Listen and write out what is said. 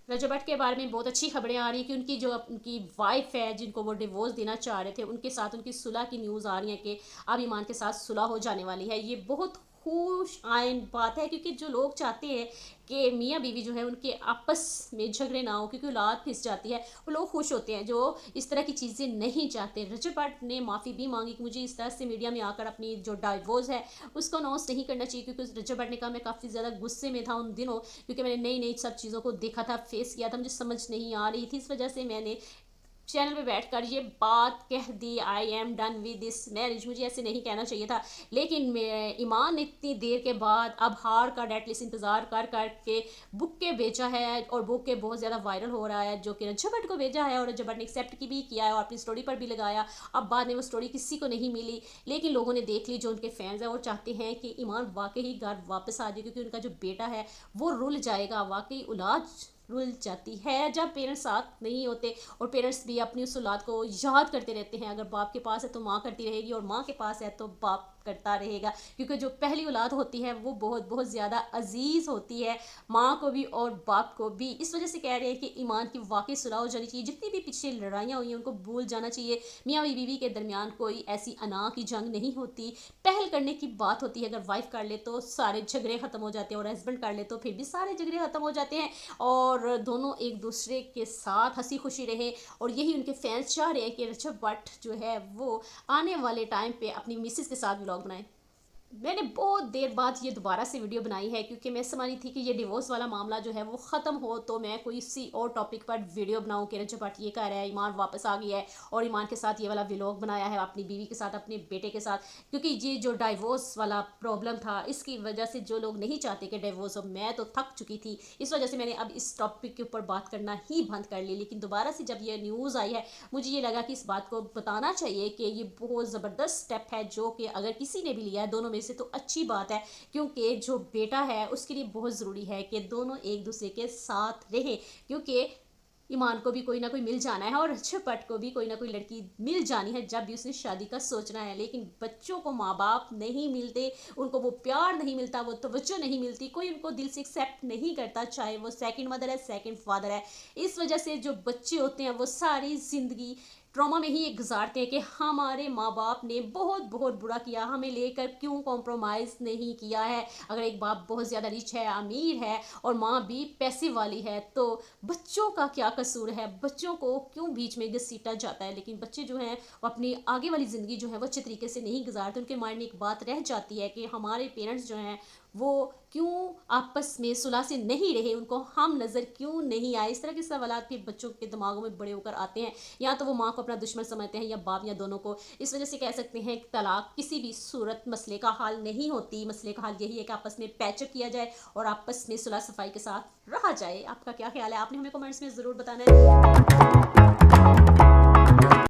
रजा भट्ट के बारे में बहुत अच्छी खबरें आ रही हैं कि उनकी वाइफ है जिनको वो डिवोर्स देना चाह रहे थे, उनके साथ उनकी सुलह की न्यूज़ आ रही है कि अब ईमान के साथ सुलह हो जाने वाली है। ये बहुत खुश आइन बात है, क्योंकि जो लोग चाहते हैं कि मियाँ बीवी जो है उनके आपस में झगड़े ना हो क्योंकि औलाद फिस जाती है, वो लोग खुश होते हैं जो इस तरह की चीज़ें नहीं चाहते। रजब भट्ट ने माफ़ी भी मांगी कि मुझे इस तरह से मीडिया में आकर अपनी जो डाइवोर्स है उसको अनाउंस नहीं करना चाहिए, क्योंकि रजब भट्ट ने कहा मैं काफ़ी ज़्यादा गुस्से में था उन दिनों, क्योंकि मैंने नई नई सब चीज़ों को देखा था, फेस किया था, मुझे समझ नहीं आ रही थी, इस वजह से मैंने चैनल पे बैठकर ये बात कह दी, I am done with this marriage. मुझे ऐसे नहीं कहना चाहिए था, लेकिन मैं ईमान ने इतनी देर के बाद अब हार का डेट लिस्ट इंतज़ार कर कर के बुक के भेजा है, और बुक के बहुत ज़्यादा वायरल हो रहा है, जो कि रजब भट्ट को भेजा है और रजब भट्ट ने एक्सेप्ट की भी किया है और अपनी स्टोरी पर भी लगाया। अब बाद में वो स्टोरी किसी को नहीं मिली, लेकिन लोगों ने देख ली, जो उनके फैंस हैं वो चाहते हैं कि ईमान वाकई घर वापस आ जाए, क्योंकि उनका जो बेटा है वो रुल जाएगा। वाकई औलाद रुल जाती है जब पेरेंट्स साथ नहीं होते, और पेरेंट्स भी अपनी उस औलाद को याद करते रहते हैं। अगर बाप के पास है तो माँ करती रहेगी, और माँ के पास है तो बाप करता रहेगा, क्योंकि जो पहली औलाद होती है वो बहुत बहुत ज़्यादा अजीज़ होती है माँ को भी और बाप को भी। इस वजह से कह रहे हैं कि ईमान की वाकई सुलह हो जानी चाहिए, जितनी भी पिछले लड़ाइयाँ हुई हैं उनको भूल जाना चाहिए। मियाँ बीवी के दरमियान कोई ऐसी अना की जंग नहीं होती, पहल करने की बात होती है। अगर वाइफ कर ले तो सारे झगड़े ख़त्म हो जाते हैं, और हस्बैंड कर ले तो फिर भी सारे झगड़े ख़त्म हो जाते हैं, और दोनों एक दूसरे के साथ हंसी खुशी रहे। और यही उनके फैंस चाह रहे हैं कि रजब भट्ट जो है वो आने वाले टाइम पे अपनी मिसेस के साथ व्लॉग बनाए। मैंने बहुत देर बाद ये दोबारा से वीडियो बनाई है, क्योंकि मैं समझ रही थी कि ये डिवोर्स वाला मामला जो है वो ख़त्म हो तो मैं कोई सी और टॉपिक पर वीडियो बनाऊं कि रजब भट्ट ये कह रहा है ईमान वापस आ गया है, और ईमान के साथ ये वाला व्लॉग बनाया है अपनी बीवी के साथ, अपने बेटे के साथ। क्योंकि ये जो डाइवोर्स वाला प्रॉब्लम था, इसकी वजह से जो लोग नहीं चाहते कि डिवोर्स हो, मैं तो थक चुकी थी, इस वजह से मैंने अब इस टॉपिक के ऊपर बात करना ही बंद कर ली। लेकिन दोबारा से जब ये न्यूज़ आई है, मुझे ये लगा कि इस बात को बताना चाहिए कि ये बहुत ज़बरदस्त स्टेप है, जो कि अगर किसी ने भी लिया है दोनों में से तो अच्छी बात है, क्योंकि जो बेटा है उसके लिए बहुत ज़रूरी है कि दोनों एक दूसरे के साथ रहें, क्योंकि ईमान को भी कोई ना कोई मिल जाना है और रजब भट्ट को भी कोई ना कोई लड़की मिल जानी है जब भी उसने शादी का सोचना है। लेकिन बच्चों को माँ बाप नहीं मिलते, उनको वो प्यार नहीं मिलता, वो तवज्जो नहीं मिलती, कोई उनको दिल से एक्सेप्ट नहीं करता, चाहे वो सेकंड मदर है सेकंड फादर है। इस वजह से जो बच्चे होते हैं वो सारी ज़िंदगी ट्रॉमा में ही ये गुजारते हैं कि हमारे माँ बाप ने बहुत बहुत बुरा किया, हमें लेकर क्यों कॉम्प्रोमाइज़ नहीं किया है। अगर एक बाप बहुत ज़्यादा रिच है, अमीर है, और माँ भी पैसे वाली है, तो बच्चों का क्या कसूर है, बच्चों को क्यों बीच में घसीटा जाता है। लेकिन बच्चे जो हैं वो अपनी आगे वाली ज़िंदगी जो है वो अच्छे तरीके से नहीं गुजारते, उनके माइंड में एक बात रह जाती है कि हमारे पेरेंट्स जो हैं वो क्यों आपस में सुलह से नहीं रहे, उनको हम नज़र क्यों नहीं आए। इस तरह के सवाल फिर बच्चों के दिमागों में बड़े होकर आते हैं, या तो वो माँ को अपना दुश्मन समझते हैं या बाप, या दोनों को। इस वजह से कह सकते हैं कि तलाक किसी भी सूरत मसले का हल नहीं होती। मसले का हल यही है कि आपस में पैचअप किया जाए और आपस में सुलह सफाई के साथ रहा जाए। आपका क्या ख्याल है, आपने हमें कमेंट्स में ज़रूर बताना है।